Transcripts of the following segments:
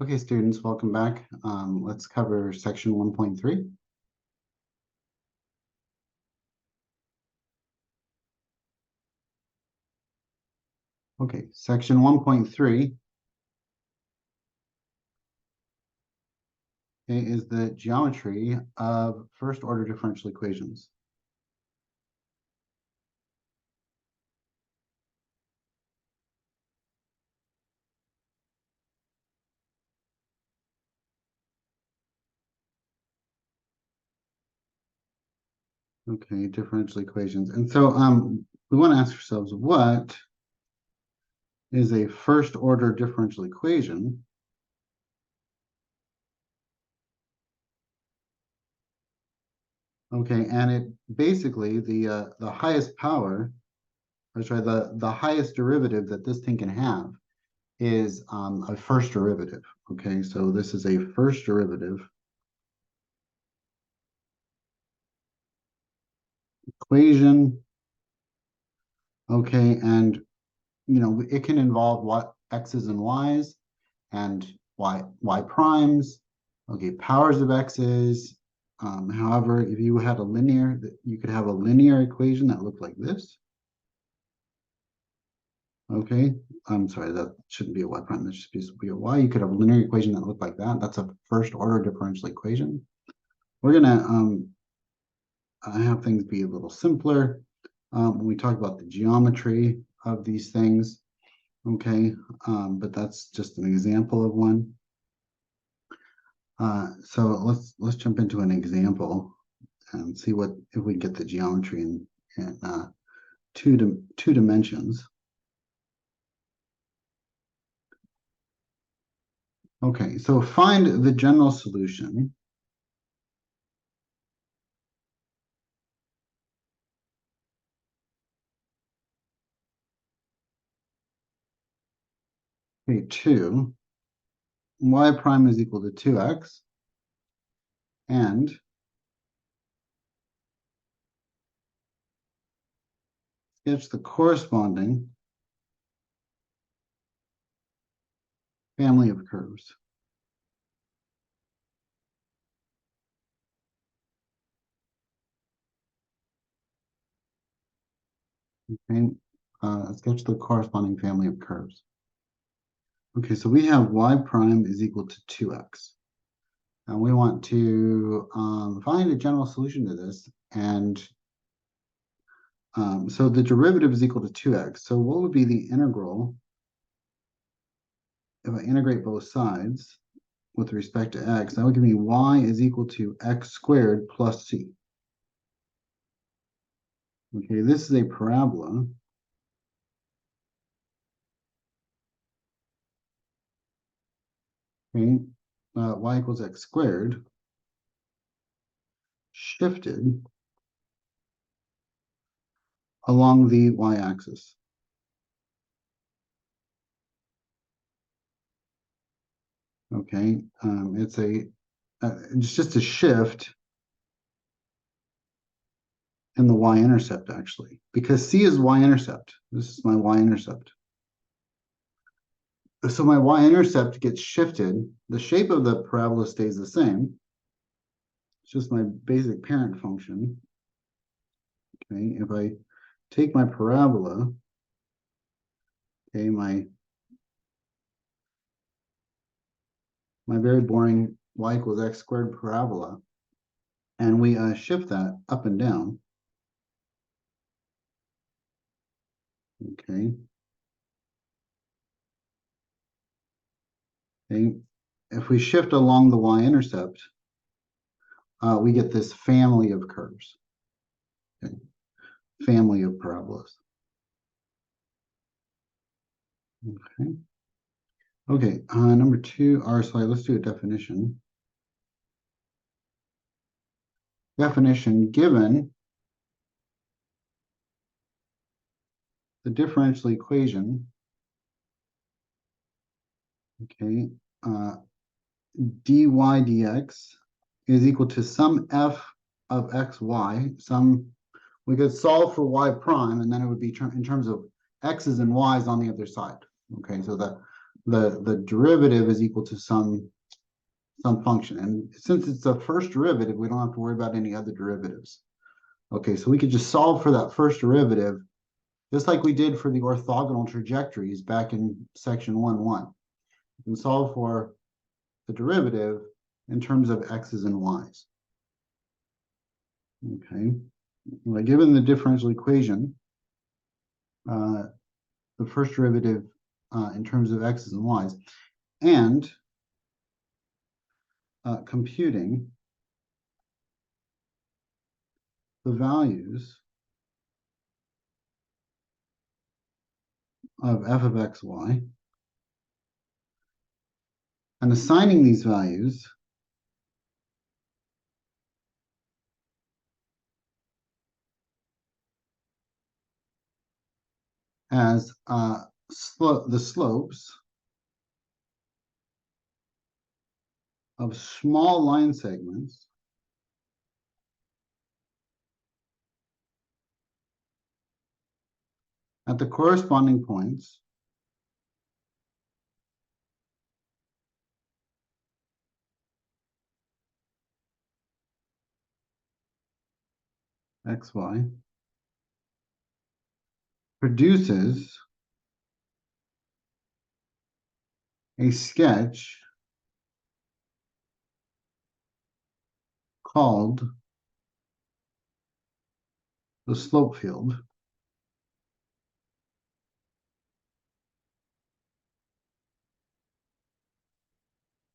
Okay, students, welcome back. Let's cover section 1.3. Okay, section 1.3 is the geometry of first order differential equations. Okay, differential equations. And so we want to ask ourselves, what is a first order differential equation? Okay, and it basically the highest power, or sorry, the highest derivative that this thing can have is a first derivative. Okay, so this is a first derivative equation. Okay, and it can involve what x's and y's and y primes. Okay, powers of x's. However, if you had a linear, you could have a linear equation that looked like this. Okay, I'm sorry, that shouldn't be a y prime. That should be a y. You could have a linear equation that looked like that. That's a first order differential equation. We're gonna have things be a little simpler when we talk about the geometry of these things. Okay, but that's just an example of one. So let's jump into an example and see what if we get the geometry in two dimensions. Okay, so find the general solution to y prime is equal to 2x and sketch the corresponding family of curves. Okay, sketch the corresponding family of curves. Okay, so we have y prime is equal to 2x. And we want to find a general solution to this. And so the derivative is equal to 2x. So what would be the integral if I integrate both sides with respect to x? That would give me y is equal to x squared plus c. Okay, this is a parabola. Okay, y equals x squared shifted along the y-axis. Okay, it's just a shift in the y-intercept, actually, because c is y-intercept. This is my y-intercept. So my y-intercept gets shifted. The shape of the parabola stays the same. It's just my basic parent function. Okay, if I take my parabola, okay, my very boring y equals x squared parabola, and we shift that up and down. Okay. Okay. If we shift along the y-intercept, we get this family of curves. Okay. Family of parabolas. Okay. Okay, number two, or sorry, let's do a definition. Definition, given the differential equation, okay, dy dx is equal to some f of xy, we could solve for y prime, and then it would be in terms of x's and y's on the other side. Okay, so the derivative is equal to some function. And since it's the first derivative, we don't have to worry about any other derivatives. Okay, so we could just solve for that first derivative, just like we did for the orthogonal trajectories back in section 1.1. You can solve for the derivative in terms of x's and y's. Okay, well, given the differential equation, the first derivative in terms of x's and y's, and computing the values of f of x, y, and assigning these values as the slopes of small line segments at the corresponding points x, y, produces a sketch called the slope field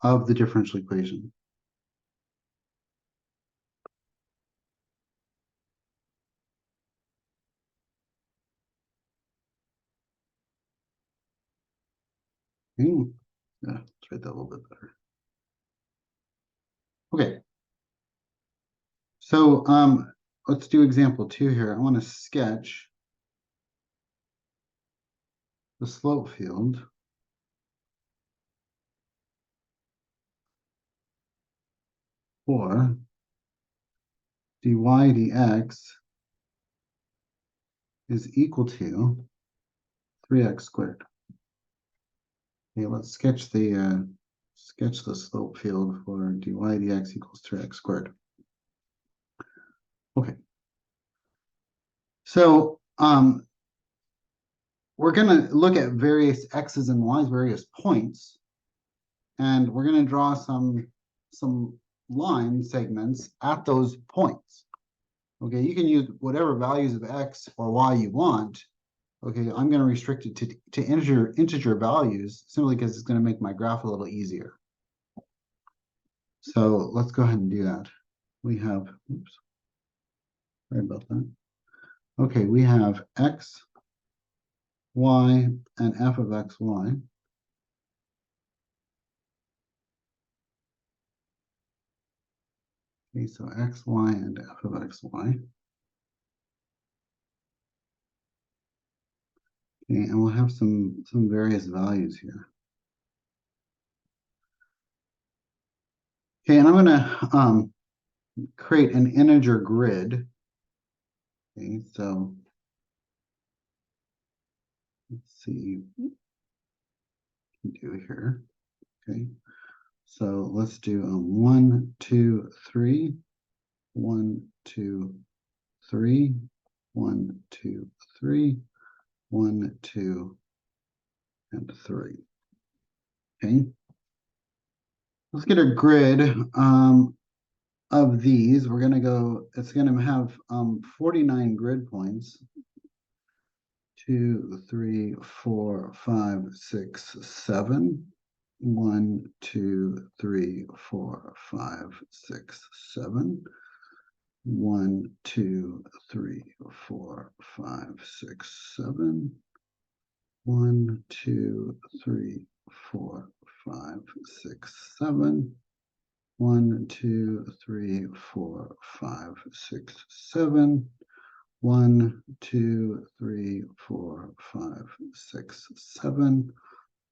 of the differential equation. Okay. Yeah, let's write that a little bit better. Okay. So let's do example 2 here. I want to sketch the slope field for dy dx is equal to 3x squared. Okay, let's sketch the slope field for dy dx equals 3x squared. Okay. So we're going to look at various x's and y's, various points, and we're going to draw some line segments at those points. Okay, you can use whatever values of x or y you want. Okay, I'm going to restrict it to integer values simply because it's going to make my graph a little easier. So let's go ahead and do that. We have, oops, sorry about that. Okay, we have x, y, and f of x, y. Okay, so x, y, and f of x, y. Okay, and we'll have some various values here. Okay, and I'm going to create an integer grid. Okay, so let's see what we can do here. Okay, so let's do 1, 2, 3, 1, 2, 3, 1, 2, 3, 1, 2, and 3. Okay, let's get a grid of these. We're going to go, it's going to have 49 grid points. 2, 3, 4, 5, 6, 7. 1, 2, 3, 4, 5, 6, 7. 1, 2, 3, 4, 5, 6, 7. 1, 2, 3, 4, 5, 6, 7. 1, 2, 3, 4, 5, 6, 7. 1, 2, 3, 4, 5, 6, 7.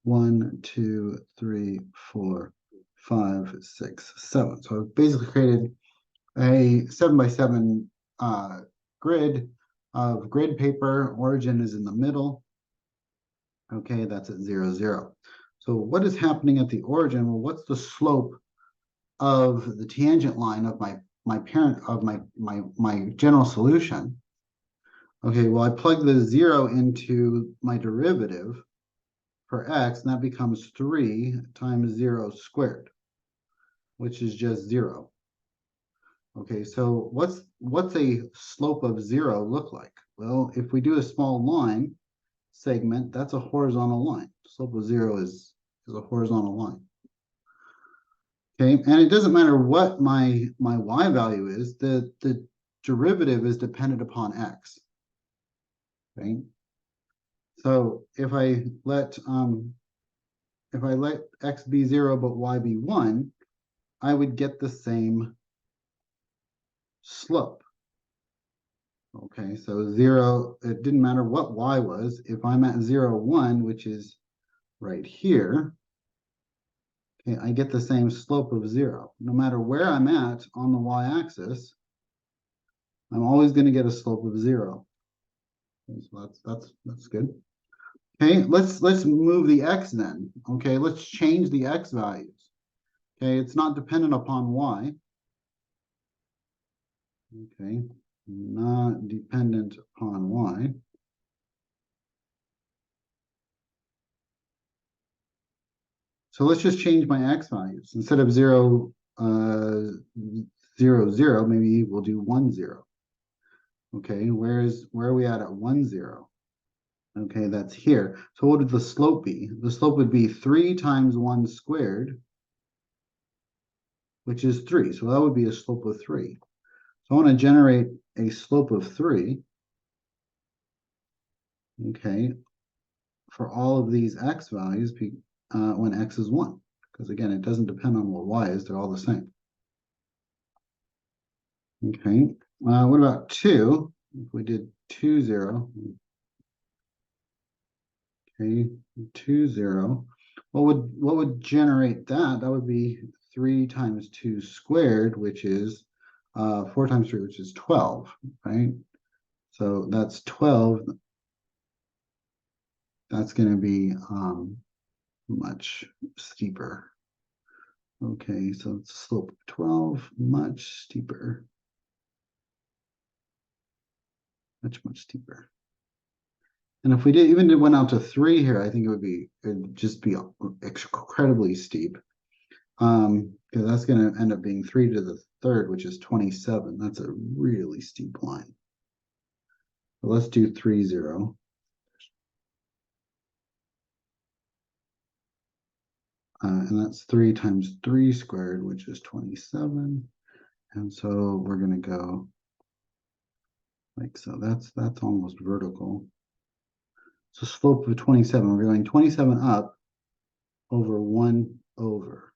1, 2, 3, 4, 5, 6, 7. So I've basically created a 7x7 grid of grid paper. Origin is in the middle. Okay, that's at 0, 0. So what is happening at the origin? Well, what's the slope of the tangent line of my general solution? Okay, well, I plug the 0 into my derivative for x, and that becomes 3 times 0 squared, which is just 0. Okay, so what's a slope of 0 look like? Well, if we do a small line segment, that's a horizontal line. Slope of 0 is a horizontal line. Okay, and it doesn't matter what my y value is, the derivative is dependent upon x. Okay, so if I let x be 0 but y be 1, I would get the same slope. Okay, so 0, it didn't matter what y was. If I'm at 0, 1, which is right here, okay, I get the same slope of 0. No matter where I'm at on the y-axis, I'm always going to get a slope of 0. Okay, so that's good. Okay, let's move the x then. Okay, let's change the x values. Okay, it's not dependent upon y. Okay, not dependent upon y. So let's just change my x values. Instead of 0, 0, 0, maybe we'll do 1, 0. Okay, where are we at 1, 0? Okay, that's here. So what would the slope be? The slope would be 3 times 1 squared, which is 3. So that would be a slope of 3. So I want to generate a slope of 3. Okay, for all of these x values when x is 1. Because again, it doesn't depend on what y is. They're all the same. Okay, what about 2? If we did 2, 0. Okay, 2, 0. What would generate that? That would be 3 times 2 squared, which is 4 times 3, which is 12, right? So that's 12. That's going to be much steeper. Okay, so it's slope of 12, much steeper. Much steeper. And if we went out to 3 here, I think it'd just be incredibly steep. Because that's going to end up being 3 to the third, which is 27. That's a really steep line. So let's do 3, 0. And that's 3 times 3 squared, which is 27. And so we're going to go like so. That's almost vertical. So slope of 27. We're going 27 up over 1 over.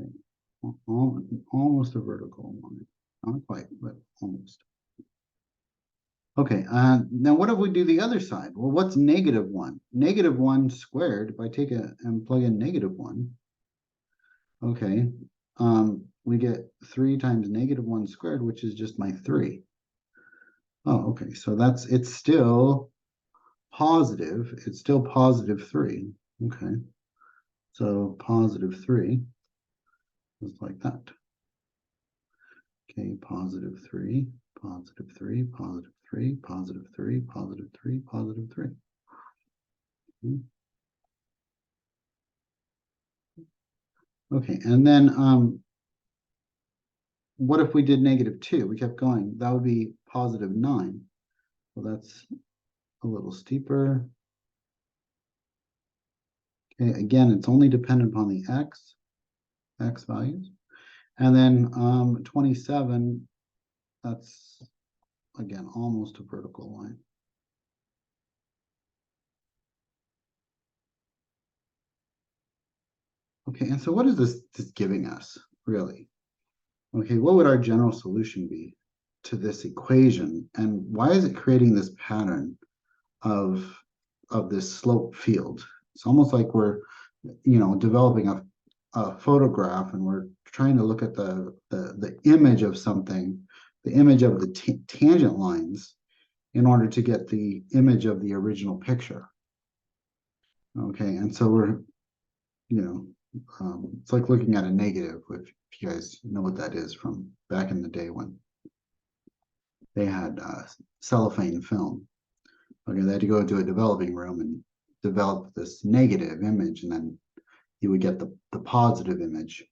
Okay. Almost a vertical line. Not quite, but almost. Okay, now what if we do the other side? Well, what's negative 1? Negative 1 squared, if I take and plug in negative 1, okay, we get 3 times negative 1 squared, which is just my 3. Oh, okay, so it's still positive. It's still positive 3. Okay, so positive 3, just like that. Okay, positive 3, positive 3, positive 3, positive 3, positive 3, positive 3. Okay, and then what if we did negative 2? We kept going. That would be positive 9. Well, that's a little steeper. Okay, again, it's only dependent upon the x values. And then 27, that's, again, almost a vertical line. Okay, and so what is this giving us, really? Okay, what would our general solution be to this equation? And why is it creating this pattern of this slope field? It's almost like we're, developing a photograph and we're trying to look at the image of something, the image of the tangent lines in order to get the image of the original picture. Okay, and so we're, you know, it's like looking at a negative, if you guys know what that is from back in the day when they had cellophane film. Okay, they had to go to a developing room and develop this negative image, and then you would get the positive image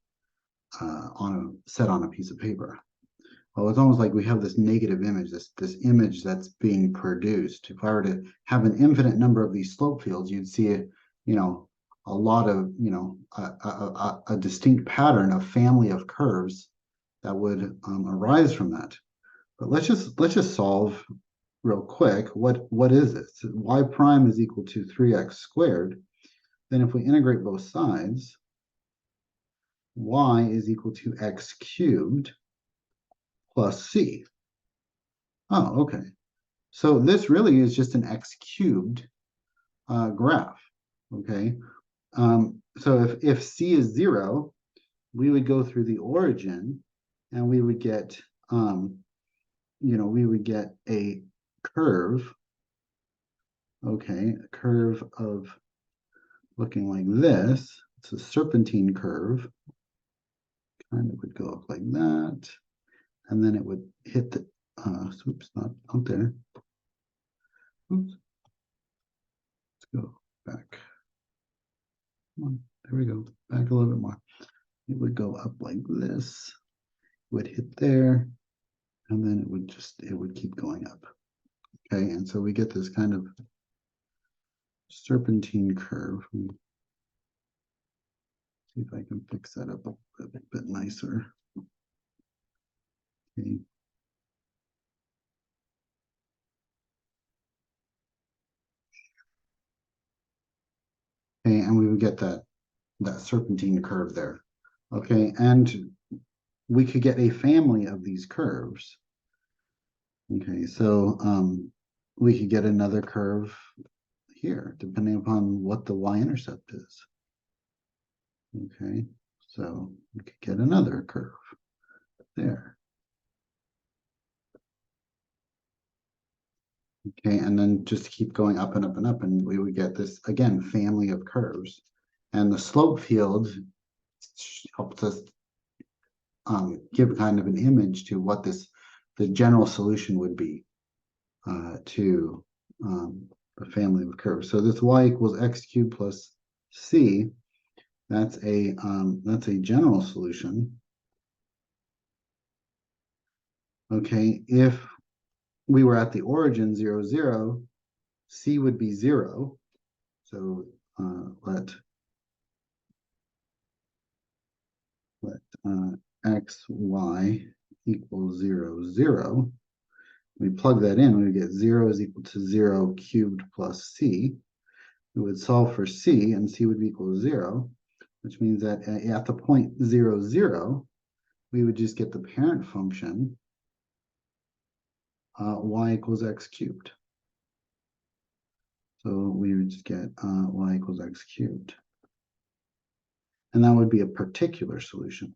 set on a piece of paper. Well, it's almost like we have this negative image, this image that's being produced. If I were to have an infinite number of these slope fields, you'd see a, you know, a lot of, you know, a distinct pattern of family of curves that would arise from that. But let's just solve real quick. What is this? Y prime is equal to 3x squared. Then if we integrate both sides, y is equal to x cubed plus c. Oh, okay. So this really is just an x cubed graph, okay? So if c is 0, we would go through the origin and we would get, we would get a curve, okay, a curve of looking like this. It's a serpentine curve, kind of would go up like that, and then it would hit the, oops, not out there. Oops. Let's go back. Come on, there we go. Back a little bit more. It would go up like this, would hit there, and then it would keep going up. Okay, and so we get this kind of serpentine curve. See if I can fix that up a bit nicer. Okay. Okay, and we would get that serpentine curve there. Okay, and we could get a family of these curves. Okay, so we could get another curve here, depending upon what the y-intercept is. Okay, so we could get another curve there. Okay, and then just keep going up and up and up, and we would get this, again, family of curves. And the slope field helps us give kind of an image to what the general solution would be to the family of curves. So this y equals x cubed plus c, that's a general solution. Okay, if we were at the origin 0, 0, c would be 0. So let x, y equals 0, 0. We plug that in, we get 0 is equal to 0 cubed plus c. We would solve for c, and c would be equal to 0, which means that at the point 0, 0, we would just get the parent function, y equals x cubed. So we would just get y equals x cubed. And that would be a particular solution.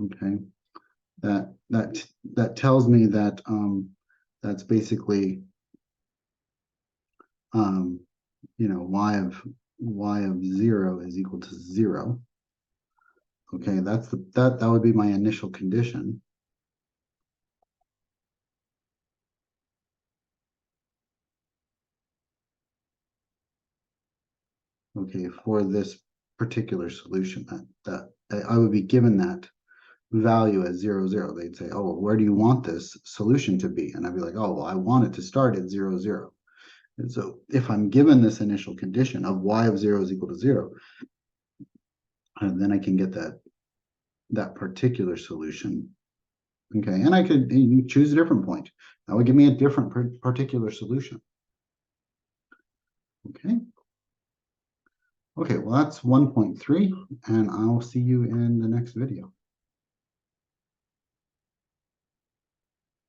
Okay, that tells me that that's basically y of 0 is equal to 0. Okay, that would be my initial condition. Okay, for this particular solution, that I would be given that value as 0, 0. They'd say, oh, well, where do you want this solution to be? And I'd be like, oh, well, I want it to start at 0, 0. And so if I'm given this initial condition of y of 0 is equal to 0, then I can get that particular solution. Okay, and I could choose a different point. That would give me a different particular solution. Okay. Okay, well, that's 1.3, and I'll see you in the next video.